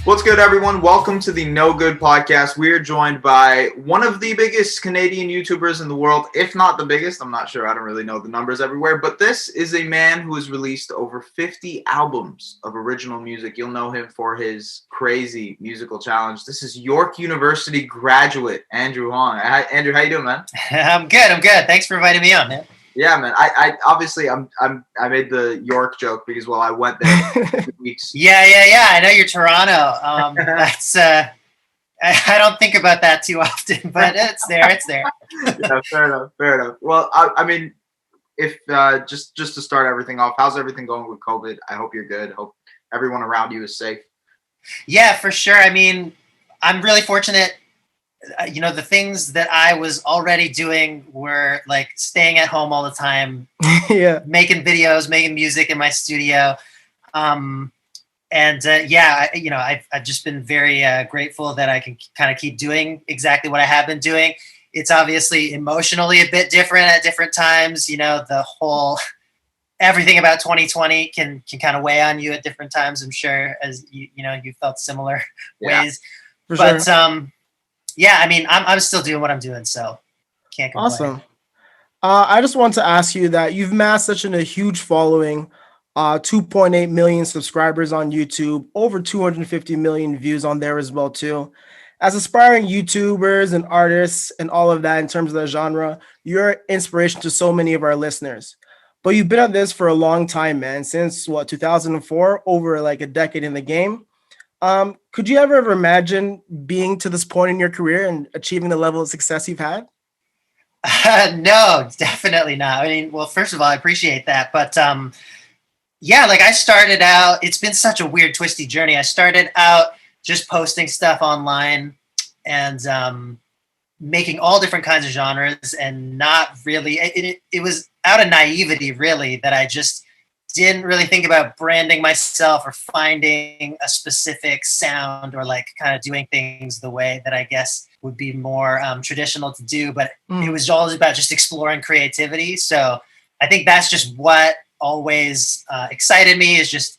What's good, everyone? Welcome to the No Good Podcast. We are joined by one of the biggest Canadian YouTubers in the world, if not the biggest. I'm not sure. I don't really know the numbers everywhere. But this is a man who has released over 50 albums of original music. You'll know him for his crazy musical challenge. This is York University graduate, Andrew Huang. Hi, Andrew, how you doing, man? I'm good. Thanks for inviting me on, man. Yeah, man. I obviously I made the York joke because I went there for 2 weeks. Yeah. I know you're Toronto. That's I don't think about that too often, but it's there. Yeah, fair enough. Well, I mean, if just to start everything off, how's everything going with COVID? I hope you're good. Hope everyone around you is safe. Yeah, for sure. I mean, I'm really fortunate. The things that I was already doing were like staying at home all the time, making videos, making music in my studio. I've just been very grateful that I can kind of keep doing exactly what I have been doing. It's obviously emotionally a bit different at different times. The whole everything about 2020 can kind of weigh on you at different times. I'm sure, as you felt similar ways. But sure. Yeah, I mean, I'm still doing what I'm doing, so can't complain. Awesome. I just want to ask you that you've amassed such a huge following, 2.8 million subscribers on YouTube, over 250 million views on there as well, too. As aspiring YouTubers and artists and all of that in terms of the genre, you're an inspiration to so many of our listeners. But you've been at this for a long time, man, since 2004, over like a decade in the game. Could you ever imagine being to this point in your career and achieving the level of success you've had? No, definitely not. I mean, well, first of all, I appreciate that. But I started out, it's been such a weird, twisty journey. I started out just posting stuff online and making all different kinds of genres and not really, it was out of naivety, really, that I just didn't really think about branding myself or finding a specific sound or like kind of doing things the way that I guess would be more traditional to do. But it was always about just exploring creativity. So I think that's just what always excited me, is just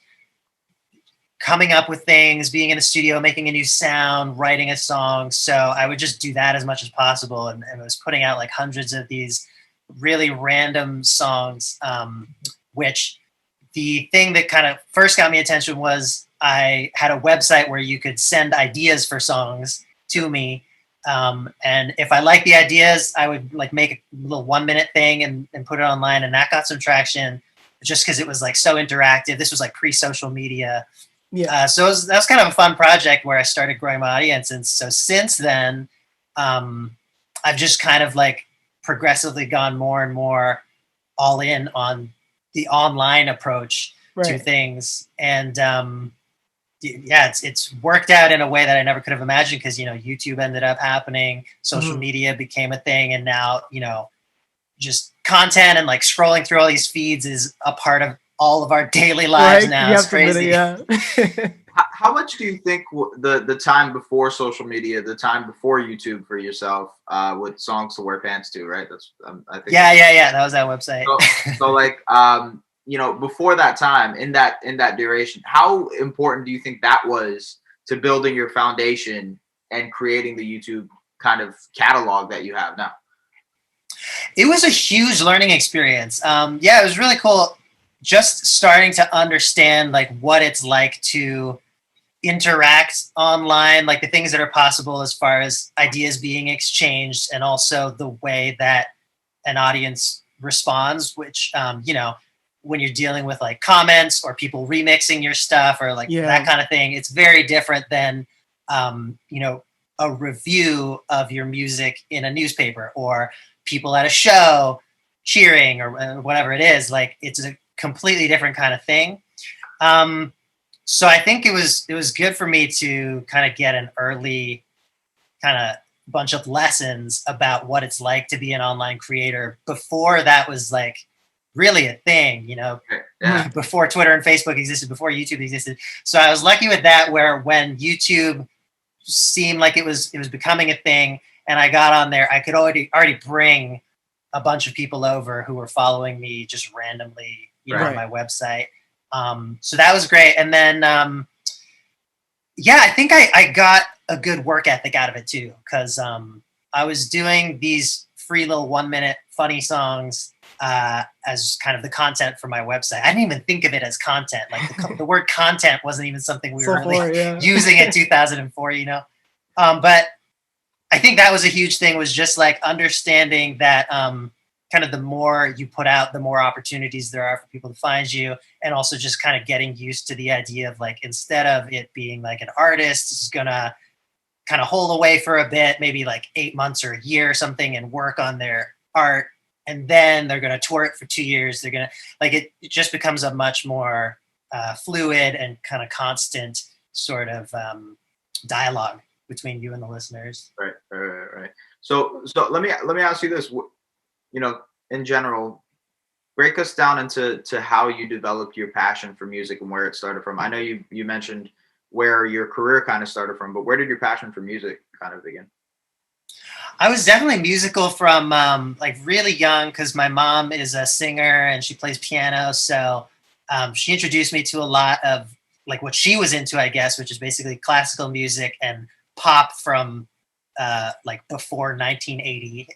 coming up with things, being in the studio, making a new sound, writing a song. So I would just do that as much as possible. And I was putting out like hundreds of these really random songs, which the thing that kind of first got me attention was I had a website where you could send ideas for songs to me. And if I liked the ideas, I would like make a little 1-minute thing and put it online. And that got some traction just because it was like so interactive. This was like pre-social media. Yeah. So that was kind of a fun project where I started growing my audience. And so since then, I've just kind of like progressively gone more and more all in on the online approach to things. And it's worked out in a way that I never could have imagined, because YouTube ended up happening, social media became a thing, and now just content and like scrolling through all these feeds is a part of all of our daily lives now. It's crazy. How much do you think the time before social media, the time before YouTube for yourself, with Songs to Wear Pants To, right? That's I think. Yeah. That was that website. So like before that time, in that duration, how important do you think that was to building your foundation and creating the YouTube kind of catalog that you have now? It was a huge learning experience. It was really cool. Just starting to understand like what it's like to interact online, like the things that are possible as far as ideas being exchanged, and also the way that an audience responds, which when you're dealing with like comments or people remixing your stuff or like that kind of thing, it's very different than a review of your music in a newspaper or people at a show cheering or whatever it is. Like it's a completely different kind of thing. So I think it was good for me to kind of get an early kind of bunch of lessons about what it's like to be an online creator before that was like really a thing, before Twitter and Facebook existed, before YouTube existed. So I was lucky with that, where when YouTube seemed like it was becoming a thing and I got on there, I could already bring a bunch of people over who were following me just randomly, on my website. So that was great. And then, Yeah, I think I got a good work ethic out of it too, because I was doing these free little 1 minute funny songs as kind of the content for my website. I didn't even think of it as content. Like the word content wasn't even something we were really using in 2004, you know. But I think that was a huge thing, was just like understanding that kind of the more you put out, the more opportunities there are for people to find you. And also just kind of getting used to the idea of like, instead of it being like an artist is going to kind of hold away for a bit, maybe like 8 months or a year or something, and work on their art. And then they're going to tour it for 2 years. They're going to like, it just becomes a much more fluid and kind of constant sort of dialogue between you and the listeners. Right. So let me ask you this. You know, in general, break us down into how you developed your passion for music and where it started from. I know you mentioned where your career kind of started from, but where did your passion for music kind of begin? I was definitely musical from like really young, because my mom is a singer and she plays piano. So she introduced me to a lot of like what she was into, I guess, which is basically classical music and pop from like before 1980.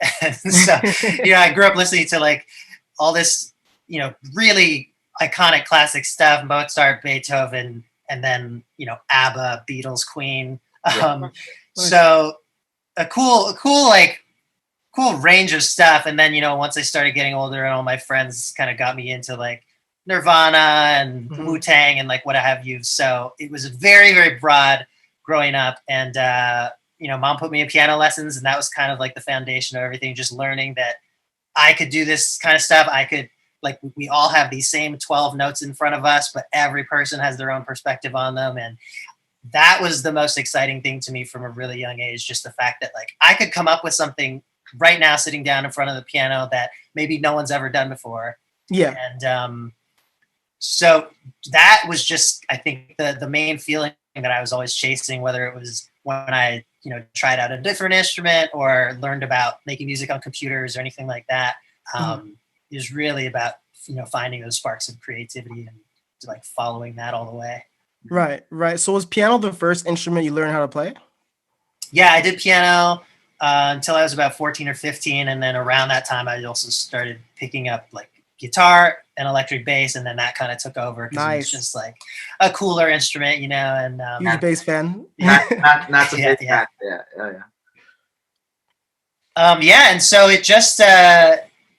So, you know, I grew up listening to like all this, you know, really iconic classic stuff, Mozart, Beethoven, and then, you know, ABBA, Beatles, Queen. So a cool range of stuff. And then, you know, once I started getting older and all my friends kind of got me into like Nirvana and Wu-Tang and like what have you. So it was very, very broad growing up. And, you know, mom put me in piano lessons, and that was kind of like the foundation of everything, just learning that I could do this kind of stuff. I could, like, we all have these same 12 notes in front of us, but every person has their own perspective on them. And that was the most exciting thing to me from a really young age. Just the fact that like I could come up with something right now sitting down in front of the piano that maybe no one's ever done before. Yeah. And so that was just, I think, the main feeling that I was always chasing, whether it was when I, you know, tried out a different instrument or learned about making music on computers or anything like that. It was really about, you know, finding those sparks of creativity and like following that all the way. Right. So was piano the first instrument you learned how to play? Yeah, I did piano until I was about 14 or 15. And then around that time, I also started picking up like guitar and electric bass. And then that kind of took over because it was just like a cooler instrument, you know. And huge bass fan. Not a bass fan. Yeah. And so it just,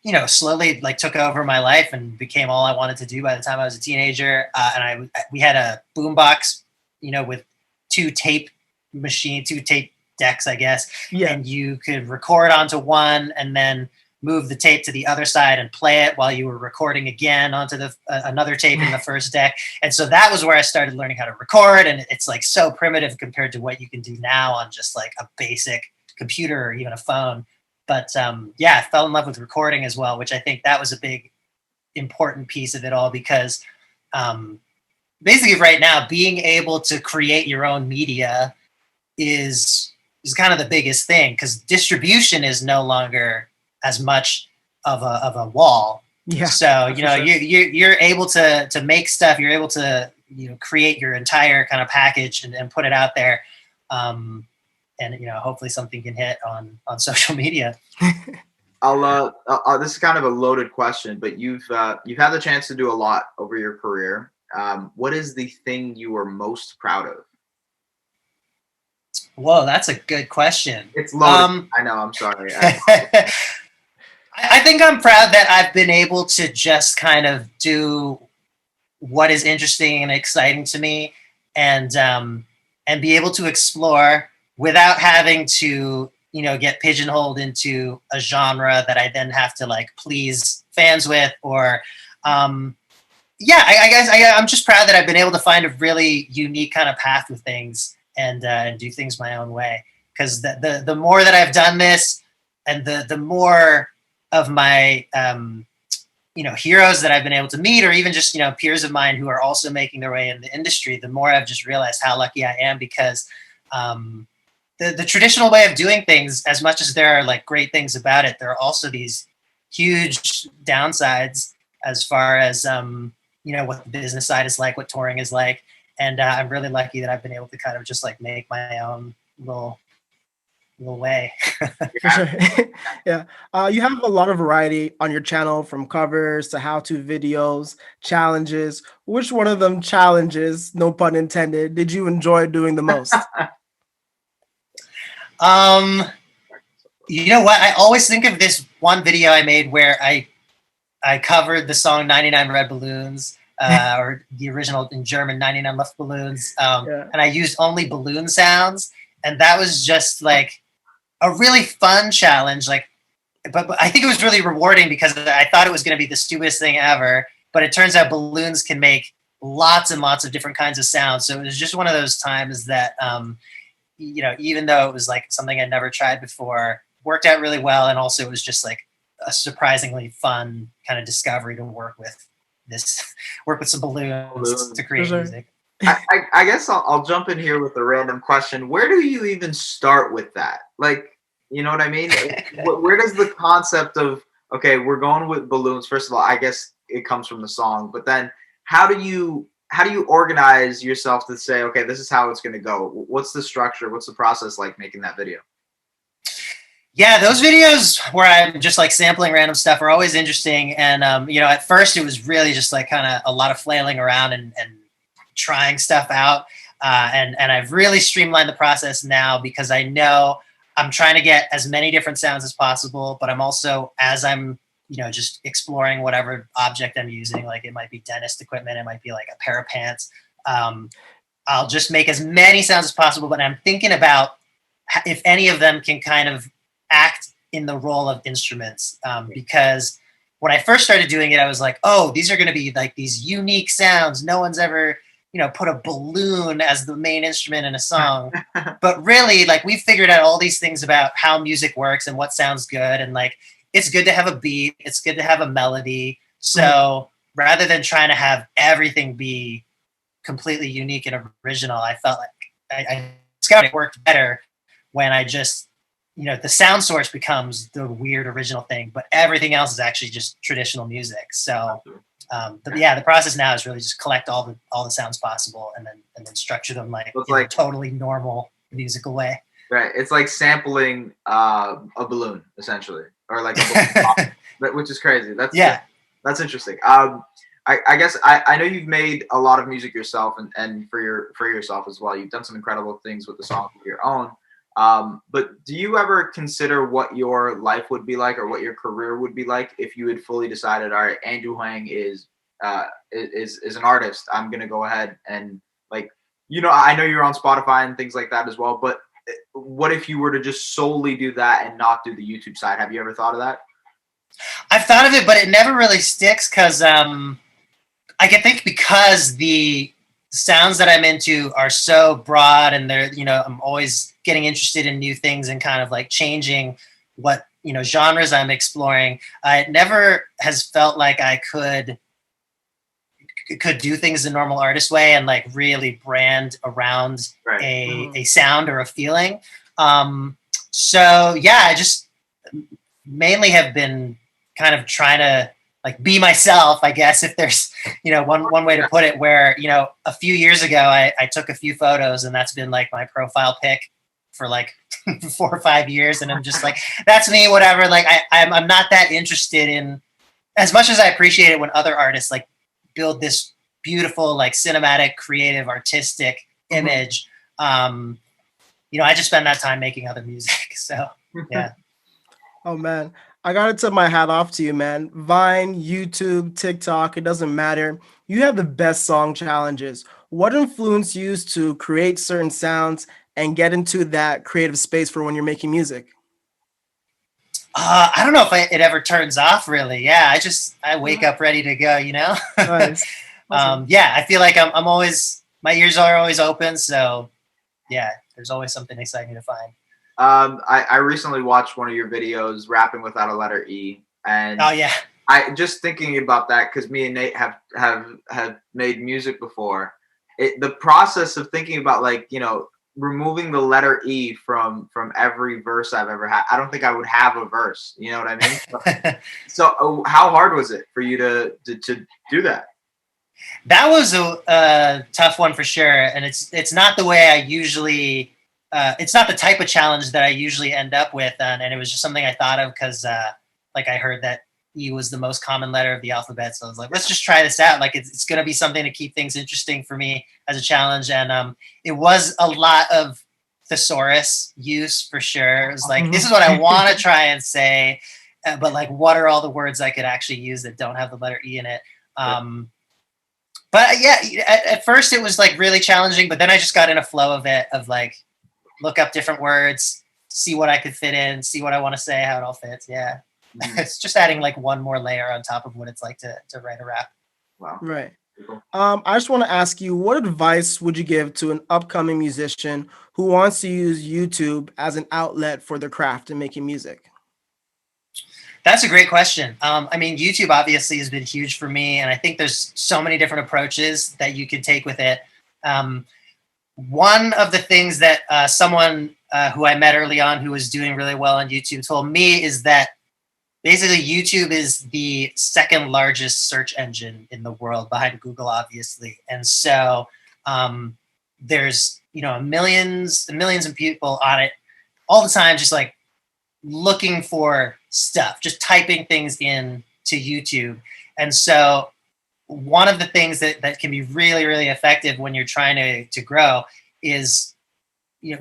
you know, slowly like took over my life and became all I wanted to do by the time I was a teenager. And we had a boombox, you know, with two tape decks, I guess. Yeah. And you could record onto one and then move the tape to the other side and play it while you were recording again onto the another tape in the first deck. And so that was where I started learning how to record. And it's like so primitive compared to what you can do now on just like a basic computer or even a phone. But yeah, I fell in love with recording as well, which I think that was a big important piece of it all, because basically right now being able to create your own media is kind of the biggest thing, because distribution is no longer as much of a wall. Yeah. So, you know, you're able to make stuff, you're able to, you know, create your entire kind of package and put it out there. And, you know, hopefully something can hit on social media. This is kind of a loaded question, but you've had the chance to do a lot over your career. What is the thing you are most proud of? Whoa, that's a good question. It's loaded. I know. I'm sorry. I think I'm proud that I've been able to just kind of do what is interesting and exciting to me, and be able to explore without having to, you know, get pigeonholed into a genre that I then have to like please fans with, or yeah, I guess I'm just proud that I've been able to find a really unique kind of path with things and do things my own way. Because the more that I've done this, and the more of my you know, heroes that I've been able to meet, or even just, you know, peers of mine who are also making their way in the industry, the more I've just realized how lucky I am, because the traditional way of doing things, as much as there are like great things about it, there are also these huge downsides as far as you know, what the business side is like, what touring is like. And I'm really lucky that I've been able to kind of just like make my own little way. For sure. Yeah. You have a lot of variety on your channel, from covers to how-to videos, challenges. Which one of them challenges, no pun intended, did you enjoy doing the most? You know what? I always think of this one video I made where I covered the song 99 Red Balloons, or the original in German 99 Luftballons. Yeah. And I used only balloon sounds. And that was just like a really fun challenge. Like, but I think it was really rewarding because I thought it was going to be the stupidest thing ever. But it turns out balloons can make lots and lots of different kinds of sounds. So it was just one of those times that, you know, even though it was like something I'd never tried before, worked out really well. And also it was just like a surprisingly fun kind of discovery to work with some balloons to create music. I guess I'll jump in here with a random question. Where do you even start with that? Like, you know what I mean? Where does the concept of, okay, we're going with balloons? First of all, I guess it comes from the song, but then how do you organize yourself to say, okay, this is how it's going to go? What's the structure? What's the process like making that video? Yeah, those videos where I'm just like sampling random stuff are always interesting. And, you know, at first it was really just like kind of a lot of flailing around and trying stuff out. And I've really streamlined the process now because I know I'm trying to get as many different sounds as possible, but I'm also, as I'm, you know, just exploring whatever object I'm using, like it might be dentist equipment, it might be like a pair of pants. I'll just make as many sounds as possible, but I'm thinking about if any of them can kind of act in the role of instruments, because when I first started doing it, I was like, oh, these are going to be like these unique sounds. No one's ever, you know, put a balloon as the main instrument in a song. But really, like, we've figured out all these things about how music works and what sounds good. And like, it's good to have a beat. It's good to have a melody. So rather than trying to have everything be completely unique and original, I felt like I discovered it worked better when I just, you know, the sound source becomes the weird original thing, but everything else is actually just traditional music. So, the process now is really just collect all the sounds possible and then structure them like in a totally normal musical way. Right. It's like sampling a balloon essentially, or like a balloon, which is crazy. That's interesting. I guess I know you've made a lot of music yourself and for yourself as well. You've done some incredible things with the songs of your own. But do you ever consider what your life would be like or what your career would be like if you had fully decided, all right, Andrew Huang is an artist. I'm going to go ahead and, like, you know, I know you're on Spotify and things like that as well, but what if you were to just solely do that and not do the YouTube side? Have you ever thought of that? I've thought of it, but it never really sticks because I can think because the sounds that I'm into are so broad and they're, you know, I'm always getting interested in new things and kind of like changing what, you know, genres I'm exploring. It never has felt like I could do things the normal artist way and like really brand around a sound or a feeling. So yeah, I just mainly have been kind of trying to like be myself, I guess, if there's, you know, one way to put it, where, you know, a few years ago, I took a few photos and that's been like my profile pic for like 4 or 5 years. And I'm just like, that's me, whatever. Like I'm not that interested in, as much as I appreciate it when other artists like build this beautiful, like cinematic, creative, artistic image. You know, I just spend that time making other music. So yeah. Oh man, I gotta tip my hat off to you, man. Vine, YouTube, TikTok, it doesn't matter. You have the best song challenges. What influenced you to create certain sounds and get into that creative space for when you're making music? I don't know if it ever turns off, really. Yeah, I wake up ready to go, you know? Nice. Awesome. Yeah, I feel like I'm always, my ears are always open. So yeah, there's always something exciting to find. I recently watched one of your videos, rapping without a letter E, and oh yeah, I just thinking about that because me and Nate have made music before. The process of thinking about, like, you know, removing the letter E from every verse I've ever had. I don't think I would have a verse. You know what I mean? So how hard was it for you to do that? That was a tough one for sure, and it's not the way I usually. It's not the type of challenge that I usually end up with, and it was just something I thought of because, like, I heard that E was the most common letter of the alphabet, so I was like, let's just try this out. Like, it's going to be something to keep things interesting for me as a challenge, and it was a lot of thesaurus use for sure. It was like, this is what I want to try and say, but like, what are all the words I could actually use that don't have the letter E in it? But yeah, at first it was like really challenging, but then I just got in a flow of it, of like, look up different words, see what I could fit in, see what I want to say, how it all fits. Yeah. It's just adding like one more layer on top of what it's like to write a rap. Wow. Right. I just want to ask you, what advice would you give to an upcoming musician who wants to use YouTube as an outlet for their craft and making music? That's a great question. I mean, YouTube obviously has been huge for me, and I think there's so many different approaches that you can take with it. One of the things that someone who I met early on who was doing really well on YouTube told me is that basically YouTube is the second largest search engine in the world behind Google, obviously. And so there's, millions and millions of people on it all the time, just like looking for stuff, just typing things in to YouTube. And so one of the things that can be really, really effective when you're trying to grow is,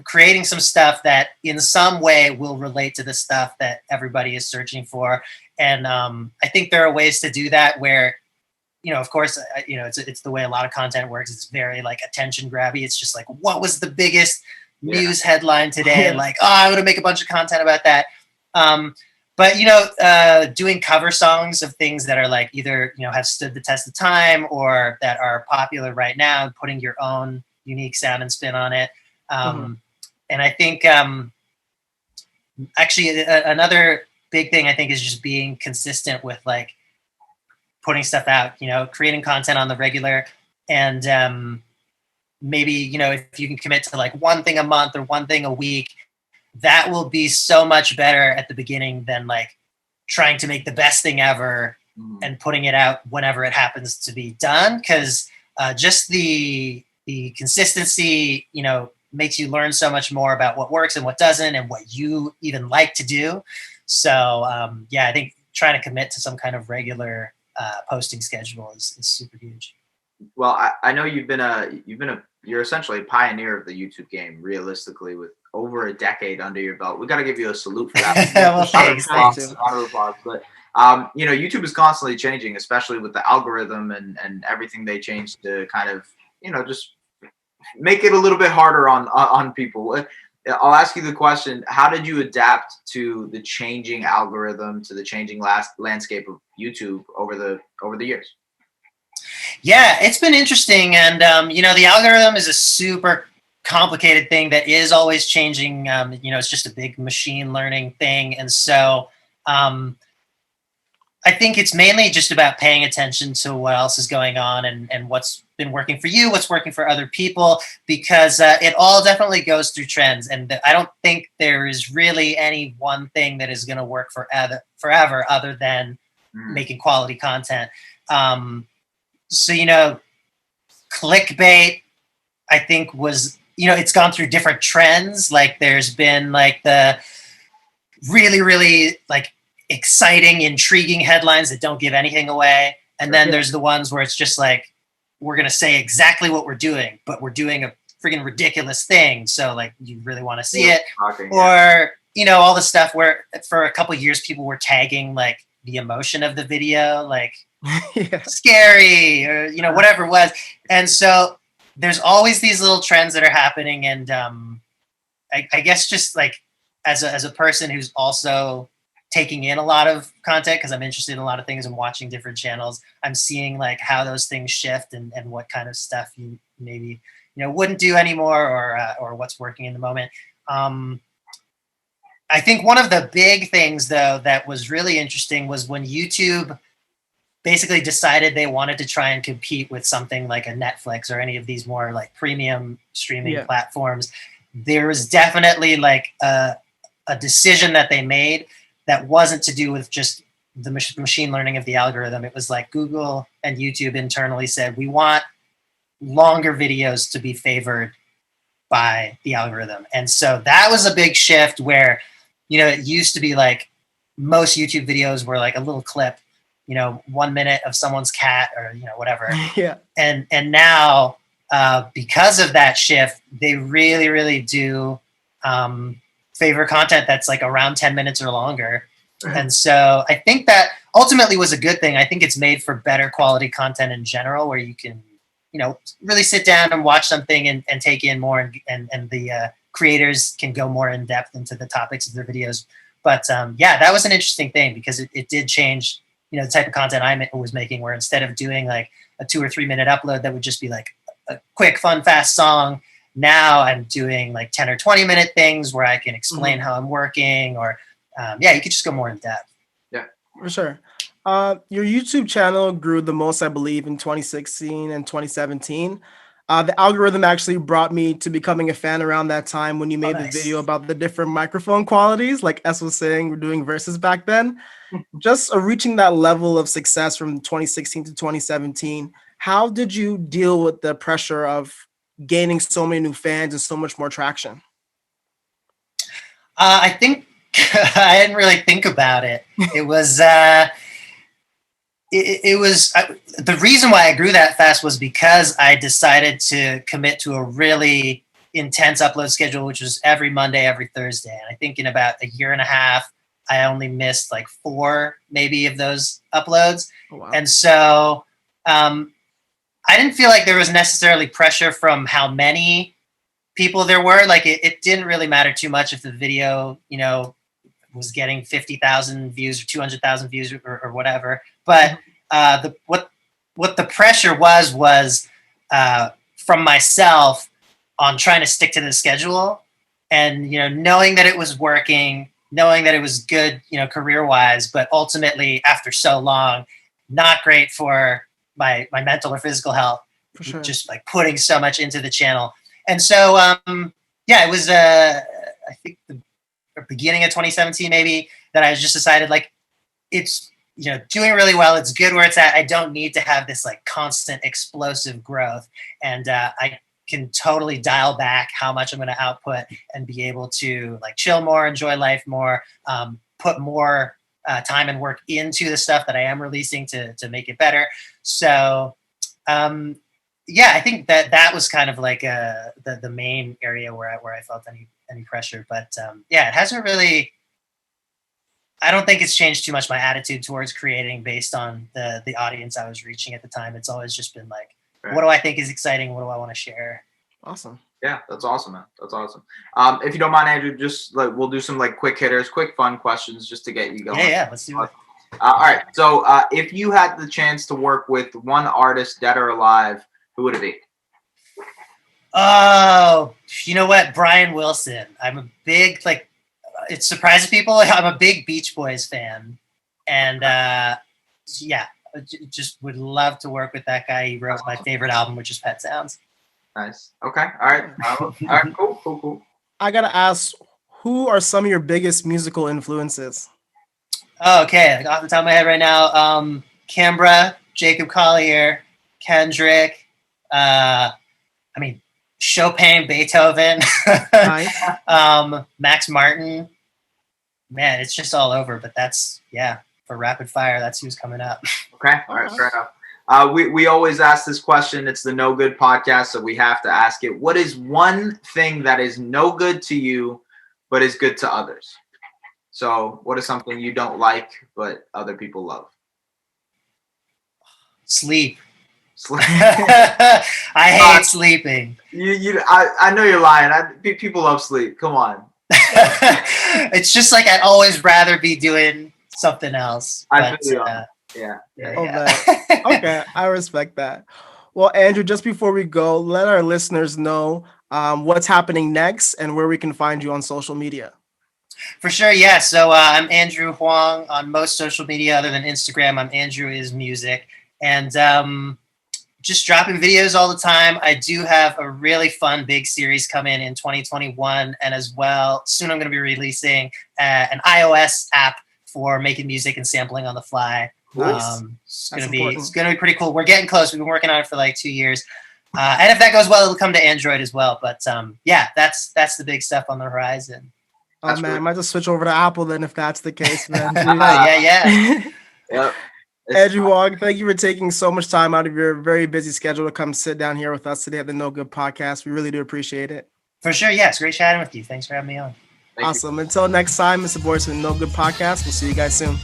creating some stuff that in some way will relate to the stuff that everybody is searching for. And I think there are ways to do that where, of course, it's the way a lot of content works. It's very like attention grabby. It's just like, what was the biggest news headline today? Like, I'm going to make a bunch of content about that. But doing cover songs of things that are like either, have stood the test of time or that are popular right now, putting your own unique sound and spin on it. And I think actually another big thing I think is just being consistent with like putting stuff out, creating content on the regular, and maybe, if you can commit to like one thing a month or one thing a week, that will be so much better at the beginning than like trying to make the best thing ever and putting it out whenever it happens to be done. Cause just the consistency, makes you learn so much more about what works and what doesn't and what you even like to do. So I think trying to commit to some kind of regular posting schedule is super huge. Well, I know you're essentially a pioneer of the YouTube game, realistically, with over a decade under your belt. We got to give you a salute for that. Well, thanks. Round of applause. But YouTube is constantly changing, especially with the algorithm and everything they changed to kind of, just make it a little bit harder on people. I'll ask you the question: how did you adapt to the changing algorithm, to the changing landscape of YouTube over the years? Yeah, it's been interesting, and the algorithm is a super complicated thing that is always changing. It's just a big machine learning thing, and so I think it's mainly just about paying attention to what else is going on and what's been working for you, what's working for other people, because it all definitely goes through trends. And I don't think there is really any one thing that is going to work forever other than making quality content. So, clickbait, I think was, it's gone through different trends. Like there's been like the really, really like exciting, intriguing headlines that don't give anything away. And then there's the ones where it's just like, we're going to say exactly what we're doing, but we're doing a freaking ridiculous thing. So like, you really want to see it. Or, all the stuff where for a couple of years, people were tagging like the emotion of the video, like scary or, whatever it was. And so there's always these little trends that are happening. And I guess just like as a person who's also taking in a lot of content because I'm interested in a lot of things and watching different channels, I'm seeing like how those things shift and what kind of stuff you maybe, wouldn't do anymore or what's working in the moment. I think one of the big things though, that was really interesting was when YouTube basically decided they wanted to try and compete with something like a Netflix or any of these more like premium streaming platforms. There was definitely like a decision that they made that wasn't to do with just the machine learning of the algorithm. It was like Google and YouTube internally said, we want longer videos to be favored by the algorithm. And so that was a big shift where, it used to be like most YouTube videos were like a little clip, 1 minute of someone's cat or, whatever. Yeah. And now, because of that shift, they really, really do favor content that's like around 10 minutes or longer. And so I think that ultimately was a good thing. I think it's made for better quality content in general, where you can, really sit down and watch something and take in more, and the creators can go more in depth into the topics of their videos. But that was an interesting thing, because it did change, the type of content I was making, where instead of doing like a 2 or 3 minute upload that would just be like a quick, fun, fast song, now I'm doing like 10 or 20 minute things where I can explain how I'm working, or you could just go more in depth. Yeah, for sure. Your YouTube channel grew the most, I believe, in 2016 and 2017. The algorithm actually brought me to becoming a fan around that time when you made the video about the different microphone qualities. Like S was saying, we're doing verses back then. Just reaching that level of success from 2016 to 2017, how did you deal with the pressure of gaining so many new fans and so much more traction? I think I didn't really think about it. It was the reason why I grew that fast was because I decided to commit to a really intense upload schedule, which was every Monday, every Thursday. And I think in about a year and a half, I only missed like 4 maybe of those uploads. Oh, wow. And so I didn't feel like there was necessarily pressure from how many people there were. Like it didn't really matter too much if the video, was getting 50,000 views or 200,000 views or whatever. But what the pressure was from myself on trying to stick to the schedule, and knowing that it was working, knowing that it was good, career wise, but ultimately after so long, not great for my mental or physical health. For sure. Just like putting so much into the channel. And so it was I think the beginning of 2017 maybe, that I just decided like it's doing really well, it's good where it's at. I don't need to have this like constant explosive growth, and I can totally dial back how much I'm going to output and be able to like chill more, enjoy life more, put more time and work into the stuff that I am releasing to make it better. So I think that was kind of like the main area where I felt any pressure. But it hasn't really. I don't think it's changed too much my attitude towards creating based on the audience I was reaching at the time. It's always just been like, what do I think is exciting? What do I want to share? Awesome. Yeah, that's awesome, man. That's awesome. If you don't mind, Andrew, just like we'll do some like quick hitters, quick fun questions just to get you going. Yeah, let's do it. All right. So if you had the chance to work with one artist, dead or alive, who would it be? Oh, you know what? Brian Wilson. I'm a big, it surprises people. I'm a big Beach Boys fan. And just would love to work with that guy. He wrote my favorite album, which is Pet Sounds. Nice. Okay. All right. All right. Cool. I got to ask, who are some of your biggest musical influences? Oh, okay. Like, off the top of my head right now, Kimbra, Jacob Collier, Kendrick, Chopin, Beethoven, Nice. Max Martin. Man, it's just all over. But that's, for rapid fire, that's who's coming up. Okay. All right. Fair enough. We always ask this question. It's the No Good podcast, so we have to ask it. What is one thing that is no good to you, but is good to others? So what is something you don't like, but other people love? Sleep. I hate sleeping. I know you're lying. People love sleep. Come on. It's just like I'd always rather be doing something else. I feel you. Yeah. Okay, I respect that. Well, Andrew, just before we go, let our listeners know what's happening next and where we can find you on social media. For sure, yeah. So I'm Andrew Huang on most social media other than Instagram. I'm Andrew is Music. And just dropping videos all the time. I do have a really fun big series coming in 2021. And as well, soon I'm going to be releasing an iOS app for making music and sampling on the fly. Nice. It's That's gonna be pretty cool. We're getting close. We've been working on it for like 2 years. And if that goes well, it'll come to Android as well. But yeah, that's the big stuff on the horizon. Oh man, I might just switch over to Apple then if that's the case, man. Yeah. Yep. Andrew Huang, thank you for taking so much time out of your very busy schedule to come sit down here with us today at the No Good Podcast. We really do appreciate it. For sure. Yeah, it's great chatting with you. Thanks for having me on. Awesome. Until next time, Mr. Boyce with No Good Podcast. We'll see you guys soon.